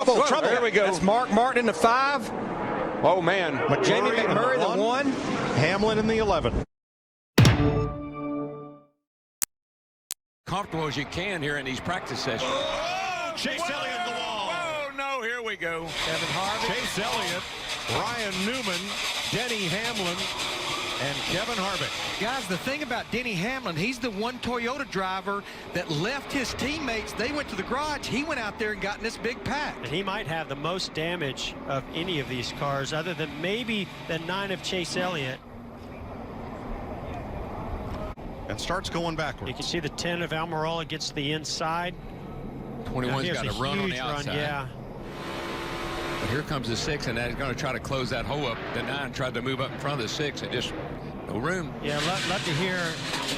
Trouble. There we go. That's Mark Martin in the 5. Oh, man. Jamie McMurray the 1. Hamlin in the 11. Comfortable as you can here in these practice sessions. Oh, Chase Elliott at the wall. Oh, no, here we go. Kevin Harvick, Chase Elliott, Ryan Newman, Denny Hamlin, and Kevin Harvick. Guys, the thing about Denny Hamlin, he's the one Toyota driver that left his teammates. They went to the garage. He went out there and got in this big pack. And he might have the most damage of any of these cars, other than maybe the 9 of Chase Elliott. And starts going backwards. You can see the 10 of Almirola gets the inside. 21's got a a run on huge the outside. run, yeah. But here comes the 6, and that's going to try to close that hole up. The 9 tried to move up in front of the 6, and just no room. Yeah, love to hear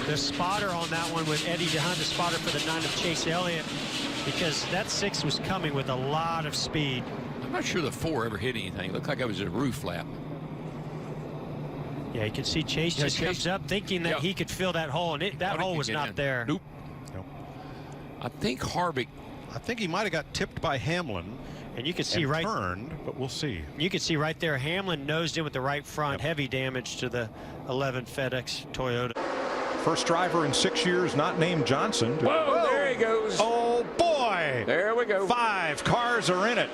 the spotter on that one with Eddie DeHunt, the spotter for the 9 of Chase Elliott, because that 6 was coming with a lot of speed. I'm not sure the 4 ever hit anything. It looked like it was a roof flap. Yeah, you can see Chase just comes up thinking that he could fill that hole, and that hole was not there. Nope. I think Harvick. I think he might have got tipped by Hamlin. And you can see turned, but we'll see. You can see right there, Hamlin nosed in with the right front. Heavy damage to the 11 FedEx Toyota. First driver in 6 years not named Johnson. Whoa, there he goes. Oh, boy. There we go. 5 cars are in it.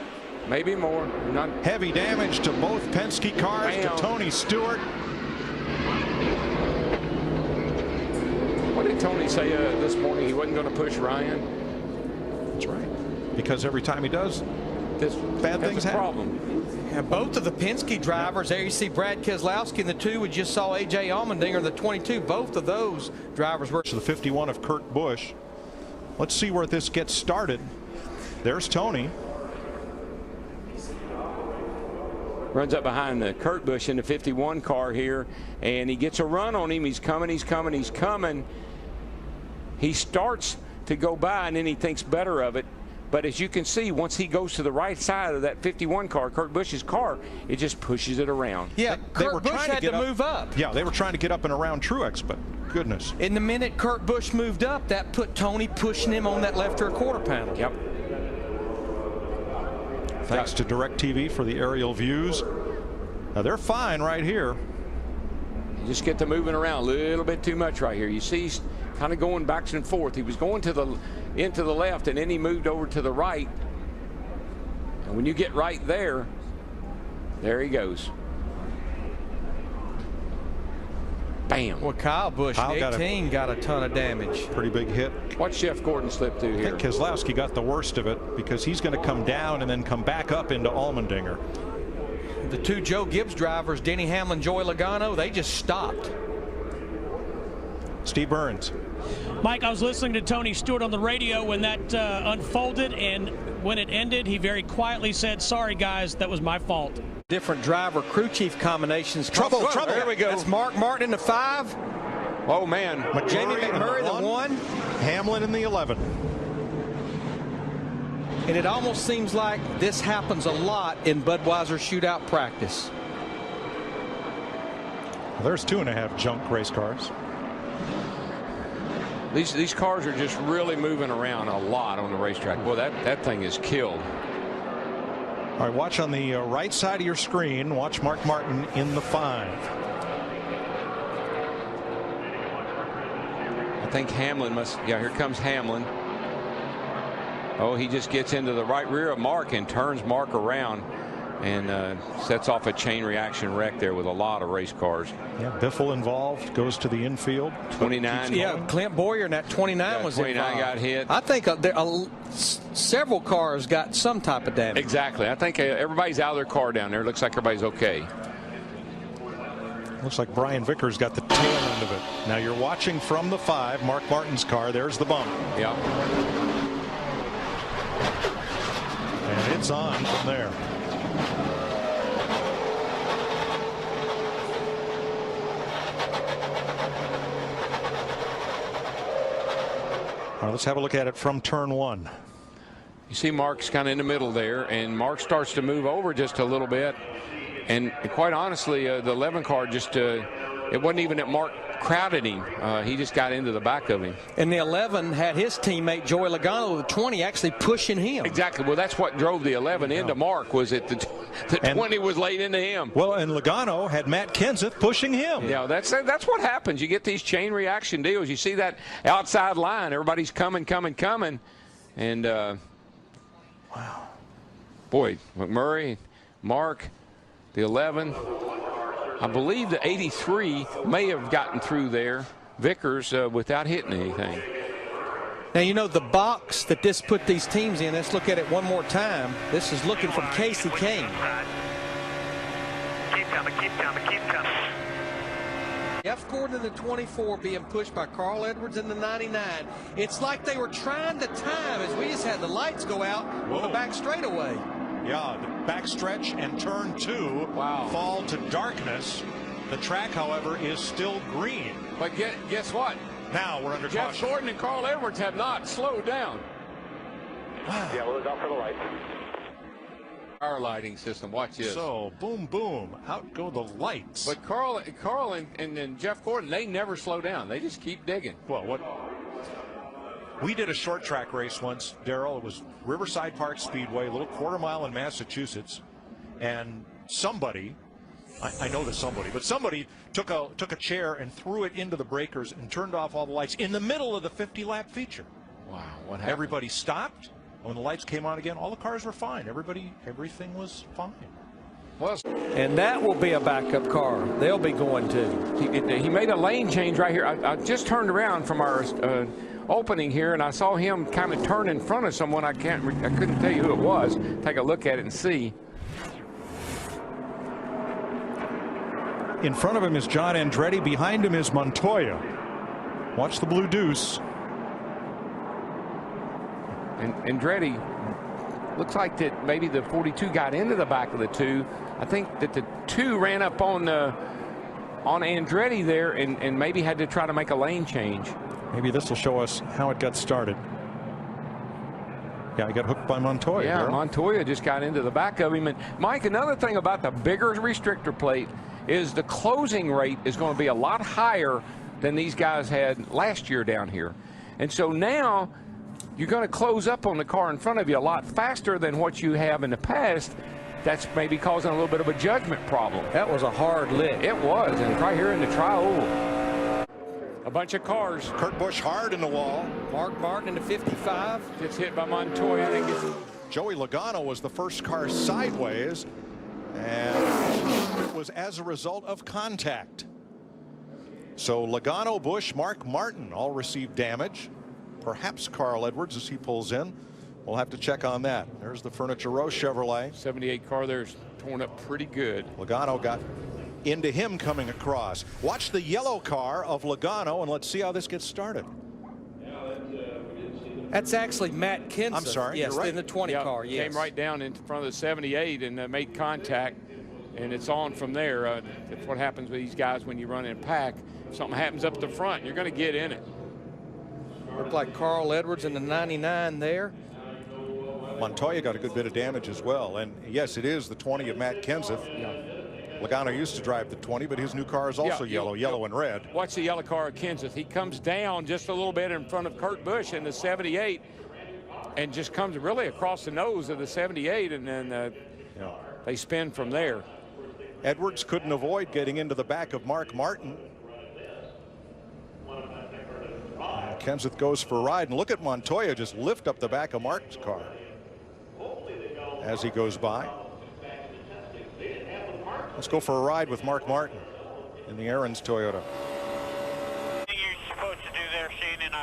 Maybe more. Not heavy damage to both Penske cars, Bam. to Tony Stewart. What did Tony say this morning? He wasn't going to push Ryan. That's right. Because every time he does, bad things happen. Problem. Yeah, both of the Penske drivers, there you see Brad Keselowski in the 2. We just saw A.J. Allmendinger in the 22. Both of those drivers were. To the 51 of Kurt Busch. Let's see where this gets started. There's Tony. Runs up behind the Kurt Busch in the 51 car here, and he gets a run on him. He's coming, he's coming, he's coming. He starts to go by, and then he thinks better of it. But as you can see, once he goes to the right side of that 51 car, Kurt Busch's car, it just pushes it around. Yeah, Kurt Busch had to move up. Yeah, they were trying to get up and around Truex, but goodness. In the minute Kurt Busch moved up, that put Tony pushing him on that left rear quarter panel. Yep. Thanks to DirecTV for the aerial views. Now they're fine right here. You just get to moving around a little bit too much right here. You see he's kind of going back and forth. He was going into the left, and then he moved over to the right. And when you get right there, there he goes. Bam. Well, Kyle Busch, 18, got a ton of damage. Pretty big hit. What's Jeff Gordon slip through here? I think Keselowski got the worst of it because he's going to come down and then come back up into Allmendinger. The 2 Joe Gibbs drivers, Denny Hamlin, Joey Logano, they just stopped. Steve Burns. Mike, I was listening to Tony Stewart on the radio when that unfolded, and when it ended, he very quietly said, "Sorry, guys, that was my fault." Different driver crew chief combinations. Trouble. There we go. That's Mark Martin in the 5. Oh, man. Jamie McMurray the 1. Hamlin in the 11. And it almost seems like this happens a lot in Budweiser shootout practice. Well, there's 2.5 junk race cars. These cars are just really moving around a lot on the racetrack. Boy, that thing is killed. All right, watch on the right side of your screen. Watch Mark Martin in the 5. I think Hamlin must. Yeah, here comes Hamlin. Oh, he just gets into the right rear of Mark and turns Mark around and sets off a chain reaction wreck there with a lot of race cars. Yeah, Biffle involved, goes to the infield. 29. Yeah, Clint Boyer in that 29 was 29 involved. got hit. I think several cars got some type of damage. Exactly. I think everybody's out of their car down there. Looks like everybody's okay. Looks like Brian Vickers got the tail end of it. Now you're watching from the 5, Mark Martin's car. There's the bump. Yeah. And it's on from there. All right, let's have a look at it from turn 1. You see Mark's kind of in the middle there, and Mark starts to move over just a little bit. And quite honestly, the 11 car just, it wasn't even at Mark crowded him. He just got into the back of him. And the 11 had his teammate Joey Logano, the 20, actually pushing him. Exactly. Well, that's what drove the 11 into Mark, was that the 20 was laid into him. Well, and Logano had Matt Kenseth pushing him. Yeah, that's what happens. You get these chain reaction deals. You see that outside line, everybody's coming. And, wow. Boy, McMurray, Mark, the 11. I believe the 83 may have gotten through there, Vickers, without hitting anything. Now, you know, the box that this put these teams in, let's look at it one more time. This is looking from Casey Kane. Keep coming. Jeff Gordon in the 24 being pushed by Carl Edwards in the 99. It's like they were trying to time as we just had the lights go out on the back straightaway. Yeah, the backstretch and turn 2 fall to darkness. The track, however, is still green. But guess what? Now we're under Jeff caution. Gordon and Carl Edwards have not slowed down. Yellow is out for the light. Our lighting system. Watch this. So, boom, boom. Out go the lights. But Carl and Jeff Gordon, they never slow down. They just keep digging. Well, what? We did a short track race once, Darrell. It was Riverside Park Speedway, a little quarter mile in Massachusetts. And somebody, I know that somebody, but somebody took a chair and threw it into the breakers and turned off all the lights in the middle of the 50-lap feature. Wow, what happened? Everybody stopped. When the lights came on again, all the cars were fine. Everything was fine. Well, And that will be a backup car. They'll be going to. he made a lane change right here. I just turned around from our opening here, and I saw him kind of turn in front of someone. I couldn't tell you who it was. Take a look at it and see. In front of him is John Andretti. Behind him is Montoya. Watch the blue deuce. And Andretti, looks like that maybe the 42 got into the back of the 2. I think that the 2 ran up on Andretti there and maybe had to try to make a lane change. Maybe this will show us how it got started. Yeah, he got hooked by Montoya. Yeah, girl. Montoya just got into the back of him. And Mike, another thing about the bigger restrictor plate is the closing rate is going to be a lot higher than these guys had last year down here. And so now you're going to close up on the car in front of you a lot faster than what you have in the past. That's maybe causing a little bit of a judgment problem. That was a hard lick. It was, and right here in the tri-oval. A bunch of cars. Kurt Busch hard in the wall. Mark Martin in the 55. Gets hit by Montoya. Then gets... Joey Logano was the first car sideways, and it was as a result of contact. So Logano, Busch, Mark Martin all received damage. Perhaps Carl Edwards as he pulls in. We'll have to check on that. There's the Furniture Row Chevrolet. 78 car there's torn up pretty good. Logano got into him coming across. Watch the yellow car of Logano, and let's see how this gets started. That's actually Matt Kenseth. I'm sorry, yes, you're right. in the 20 car. Yes. Came right down in front of the 78 and made contact, and it's on from there. That's what happens with these guys when you run in pack. If something happens up the front, you're going to get in it. Looked like Carl Edwards in the 99 there. Montoya got a good bit of damage as well. And yes, it is the 20 of Matt Kenseth. Yeah. Logano used to drive the 20, but his new car is also yellow and red. Watch the yellow car of Kenseth. He comes down just a little bit in front of Kurt Busch in the 78 and just comes really across the nose of the 78, and then they spin from there. Edwards couldn't avoid getting into the back of Mark Martin. And Kenseth goes for a ride, and look at Montoya just lift up the back of Mark's car as he goes by. Let's go for a ride with Mark Martin in the Aaron's Toyota. You're supposed to do there, Shane, and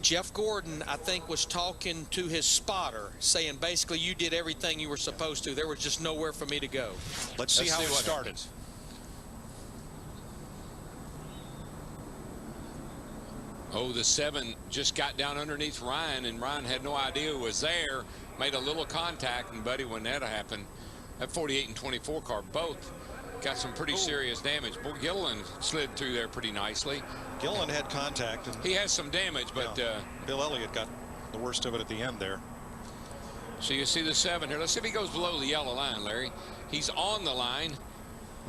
Jeff Gordon, I think, was talking to his spotter, saying basically you did everything you were supposed to. There was just nowhere for me to go. Let's see how it started. Happens. Oh, the 7 just got down underneath Ryan, and Ryan had no idea it was there. Made a little contact, and buddy, when that happened, that 48 and 24 car both got some pretty serious damage. Boy, Gilliland slid through there pretty nicely. Gilliland had contact, and he has some damage, but Bill Elliott got the worst of it at the end there. So you see the 7 here. Let's see if he goes below the yellow line, Larry. He's on the line.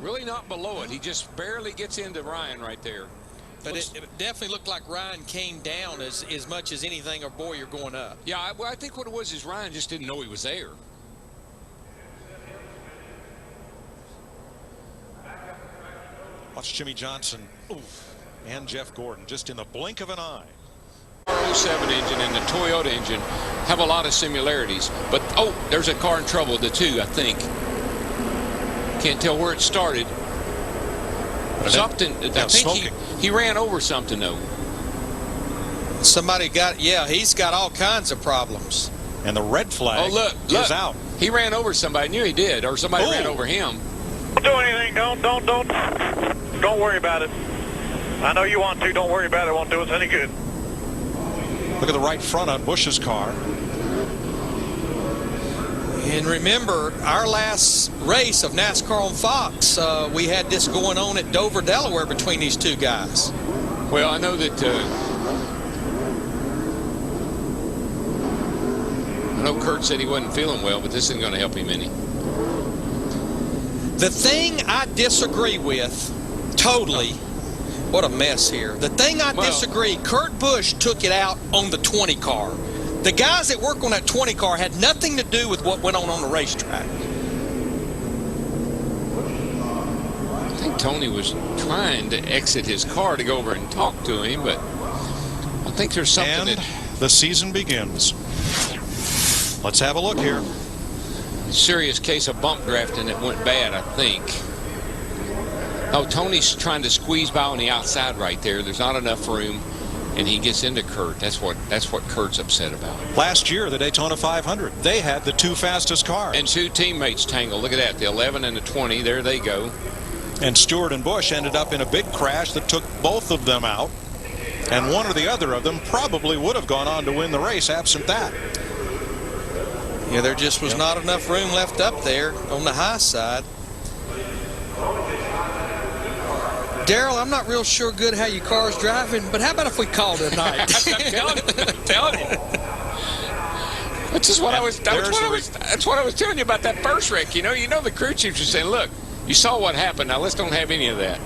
Really not below it. He just barely gets into Ryan right there. But it definitely looked like Ryan came down as much as anything, or Boyer going up. Yeah, I think what it was is Ryan just didn't know he was there. Watch Jimmy Johnson and Jeff Gordon just in the blink of an eye. The 07 engine and the Toyota engine have a lot of similarities, but there's a car in trouble, the two, I think. Can't tell where it started. Something, I think he ran over something though. Somebody got, he's got all kinds of problems. And the red flag is out. He ran over somebody. I knew he did, or somebody ran over him. Don't do anything. Don't worry about it. I know you want to. Don't worry about it. It won't do us any good. Look at the right front on Busch's car. And remember, our last race of NASCAR on Fox, we had this going on at Dover, Delaware between these two guys. Well, I know that I know Kurt said he wasn't feeling well, but this isn't going to help him any. The thing I disagree with, totally, what a mess here. The thing I disagree, Kurt Busch took it out on the 20 car. The guys that work on that 20 car had nothing to do with what went on the racetrack. I think Tony was trying to exit his car to go over and talk to him, but I think there's something And the season begins. Let's have a look here. Serious case of bump drafting that went bad, I think. Oh, Tony's trying to squeeze by on the outside right there. There's not enough room, and he gets into Kurt. That's what Kurt's upset about. Last year, the Daytona 500, they had the two fastest cars. And two teammates tangled. Look at that, the 11 and the 20. There they go. And Stewart and Busch ended up in a big crash that took both of them out. And one or the other of them probably would have gone on to win the race absent that. Yeah, there just was not enough room left up there on the high side. Daryl, I'm not real sure good how your car's driving, but how about if we call it a night? I'm telling you. That's what I was telling you about that first wreck. You know the crew chiefs are saying, look, you saw what happened. Now let's don't have any of that.